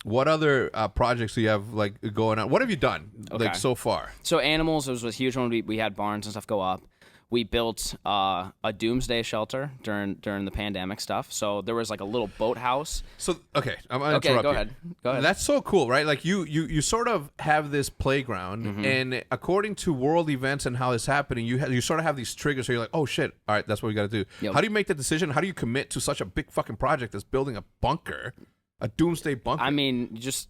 What other projects do you have like going on? What have you done like Okay. so far? So animals was a huge one. We had barns and stuff go up. We built a doomsday shelter during the pandemic stuff. So there was like a little boathouse. So okay, I'm gonna Okay, interrupt go you. ahead. Go ahead. That's so cool, right? Like you sort of have this playground, Mm-hmm. and according to world events and how it's happening, you sort of have these triggers. So you're like, oh shit, all right, that's what we got to do. Yep. How do you make the decision? How do you commit to such a big fucking project as building a bunker, a doomsday bunker? I mean, just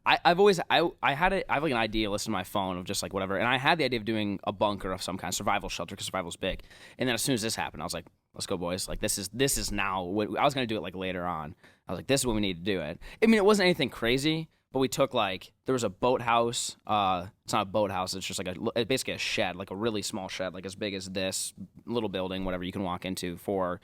I've always I had I have like an idea listed on my phone of just like whatever, and I had the idea of doing a bunker of some kind, survival shelter, because survival's big. And then as soon as this happened, I was like, let's go, boys! Like this is now. I was gonna do it like later on. I was like, this is when we need to do it. I mean, it wasn't anything crazy, but we took like there was a boathouse. It's not a boathouse. It's just like it's basically a shed, like a really small shed, like as big as this little building, whatever you can walk into for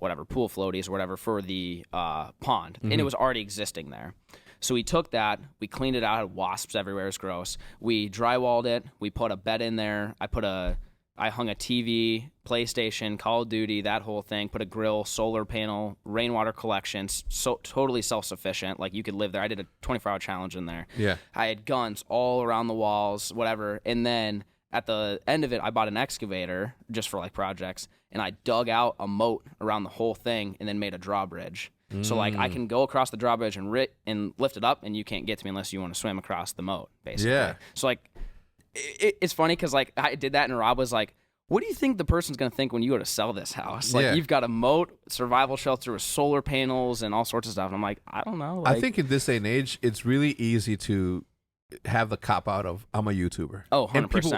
whatever pool floaties or whatever for the pond, and it was already existing there. So we took that, we cleaned it out, had wasps everywhere, it was gross. We drywalled it, we put a bed in there, I hung a TV, PlayStation, Call of Duty, that whole thing, put a grill, solar panel, rainwater collection, so totally self-sufficient, like you could live there. I did a 24-hour challenge in there. Yeah. I had guns all around the walls, whatever, and then at the end of it, I bought an excavator just for like projects, and I dug out a moat around the whole thing and then made a drawbridge. So like I can go across the drawbridge and lift it up, and you can't get to me unless you want to swim across the moat, basically. Yeah. So like it's funny because like I did that, and Rob was like, "What do you think the person's gonna think when you go to sell this house? Like you've got a moat, survival shelter with solar panels and all sorts of stuff." And I'm like, I don't know. Like, I think in this day and age, it's really easy to have the cop out of I'm a YouTuber. Oh, 100%. And people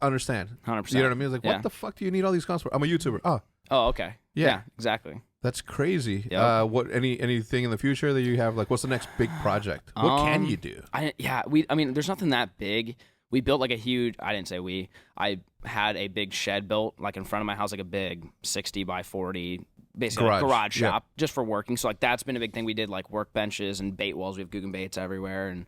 understand. 100%. You know what I mean? It's like, Yeah. what the fuck do you need all these guns for? I'm a YouTuber. Oh, Oh, okay. Yeah. Exactly. that's crazy. Yep. What anything in the future that you have? Like, what's the next big project? What can you do? I mean, there's nothing that big. We built like a huge. I didn't say we. I had a big shed built like in front of my house, like a big 60 by 40, basically like Garage, yeah. shop just for working. So like that's been a big thing. We did like workbenches and bait walls. We have Googan baits everywhere and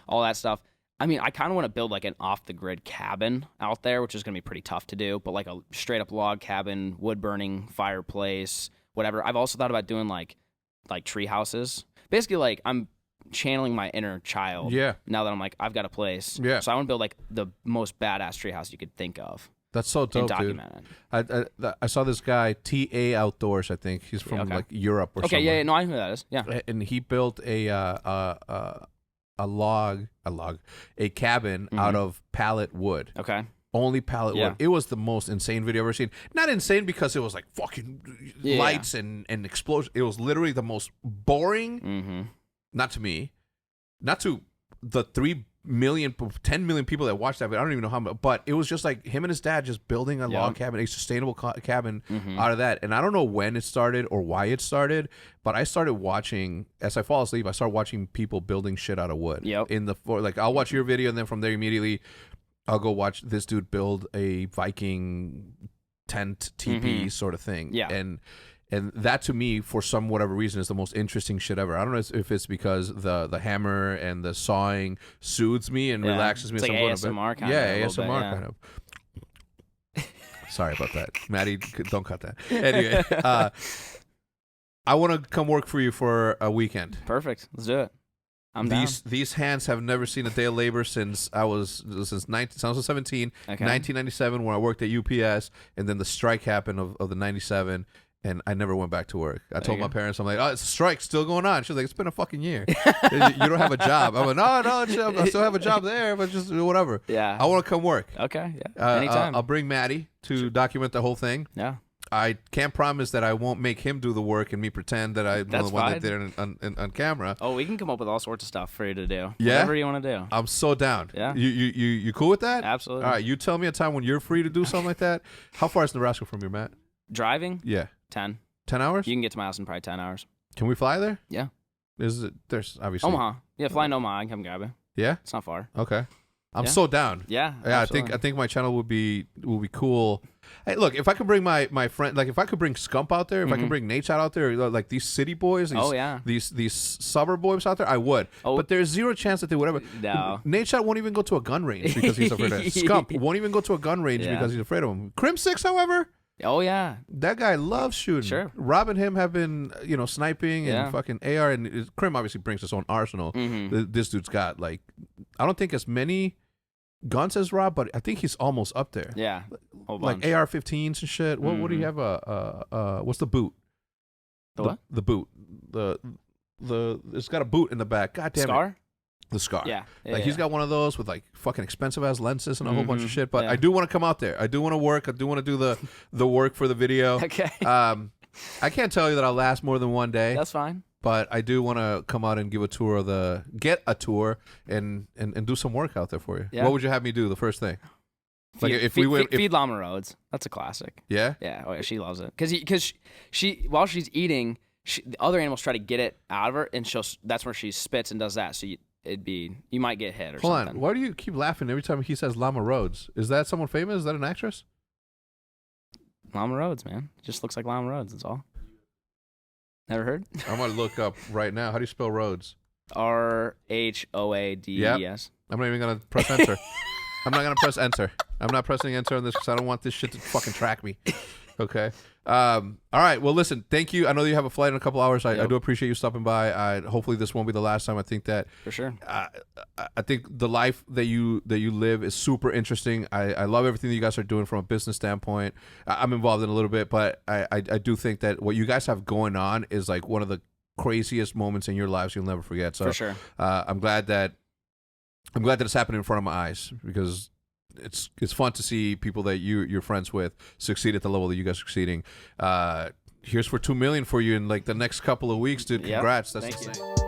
all that stuff. I mean, I kind of want to build like an off-the-grid cabin out there, which is going to be pretty tough to do, but like a straight-up log cabin, wood-burning, fireplace, whatever. I've also thought about doing like tree houses. Basically, like I'm channeling my inner child. Yeah. Now that I'm like, I've got a place. Yeah. So I want to build like the most badass tree house you could think of That's so and dope, dude. document it. I saw this guy 't Outdoors. I think he's from okay. like Europe or Okay, somewhere. yeah, no, I know who that is. Yeah. And he built a cabin out of pallet wood. Okay. Only pallet Yeah. wood. It was the most insane video I've ever seen. Not insane because it was like fucking Yeah. lights and explosion. It was literally the most boring. Mm-hmm. Not to me, not to the 10 million people that watched that. But I don't even know how much. But it was just like him and his dad just building a log cabin, a sustainable cabin out of that. And I don't know when it started or why it started, but I started watching as I fall asleep. I started watching people building shit out of wood. Yep. Like I'll watch your video, and then from there immediately, I'll go watch this dude build a Viking tent teepee sort of thing. Yeah. And that to me, for some whatever reason, is the most interesting shit ever. I don't know if it's because the hammer and the sawing soothes me and relaxes me. It's like so ASMR kind of. yeah, a little ASMR bit, yeah. kind of. Sorry about that, Maddie. Don't cut that. Anyway, I want to come work for you for a weekend. Perfect. Let's do it. I'm down. These hands have never seen a day of labor since I was 17, Okay. 1997, when I worked at UPS, and then the strike happened of the 97. And I never went back to work. I told my parents, I'm like, oh, it's a strike still going on. She's like, it's been a fucking year. You don't have a job. I'm like, no, I still have a job there, but just whatever. Yeah. I want to come work. Okay. Yeah. Anytime. I'll bring Maddie to document the whole thing. Yeah. I can't promise that I won't make him do the work and me pretend that I'm the That's one fine. that did it on camera. Oh, we can come up with all sorts of stuff for you to do. Yeah? Whatever you want to do. I'm so down. Yeah. You cool with that? Absolutely. All right. You tell me a time when you're free to do something like that. How far is Nebraska from here, Matt? Driving? Yeah. 10. 10 hours? You can get to my house in probably 10 hours. Can we fly there? Yeah. There's obviously Omaha. Yeah, fly in Omaha. I can come grab it. Yeah. It's not far. Okay. I'm Yeah. so down. Yeah. Yeah, absolutely. I think my channel will be cool. Hey, look, if I could bring my friend, like if I could bring Scump out there, if I could bring Nate out there, like these city boys, these, Oh, yeah. these suburb boys out there, I would. Oh. But there's zero chance that they would ever. No. Nate won't even go to a gun range because he's afraid of it. Scump won't even go to a gun range Yeah. because he's afraid of him. Crim 6, however, Oh yeah. That guy loves shooting. Sure. Rob and him have been, sniping and Yeah. fucking AR, and Krim obviously brings his own arsenal. This dude's got like, I don't think as many guns as Rob, but I think he's almost up there. Yeah. Whole Like bunch. AR-15s and shit. What do you have? What's the boot? The what? The boot. It's got a boot in the back. God damn it. Scar? The Scar. Yeah. Like he's got one of those with like fucking expensive ass lenses and a whole bunch of shit. But Yeah. I do want to come out there. I do want to work. I do want to do the work for the video. Okay. I can't tell you that I'll last more than one day. That's fine. But I do want to come out and give a tour of get a tour and do some work out there for you. Yeah. What would you have me do the first thing? Like Feed Llama Rhodes. That's a classic. Yeah. Yeah. Oh yeah. She loves it because she while she's eating, the other animals try to get it out of her, and that's where she spits and does that. So you might get hit or Hold something. on. Why do you keep laughing every time he says Llama Rhodes? Is that someone famous? Is that an actress? Llama Rhodes, man. Just looks like Llama Rhodes. That's all. Never heard? I'm gonna look up right now. How do you spell Rhodes? RHOADES. I'm not even gonna press enter. I'm not gonna press enter. I'm not pressing enter on this because I don't want this shit to fucking track me. Okay. All right. Well, listen. Thank you. I know you have a flight in a couple hours. I do appreciate you stopping by. Hopefully this won't be the last time. I think that For sure. I think the life that you live is super interesting. I love everything that you guys are doing from a business standpoint. I'm involved in a little bit, but I do think that what you guys have going on is like one of the craziest moments in your lives you'll never forget. So For sure. I'm glad that it's happening in front of my eyes because it's fun to see people that you're friends with succeed at the level that you guys are succeeding. Here's for $2 million for you in like the next couple of weeks, dude. Congrats. Yep. That's Thank insane. you.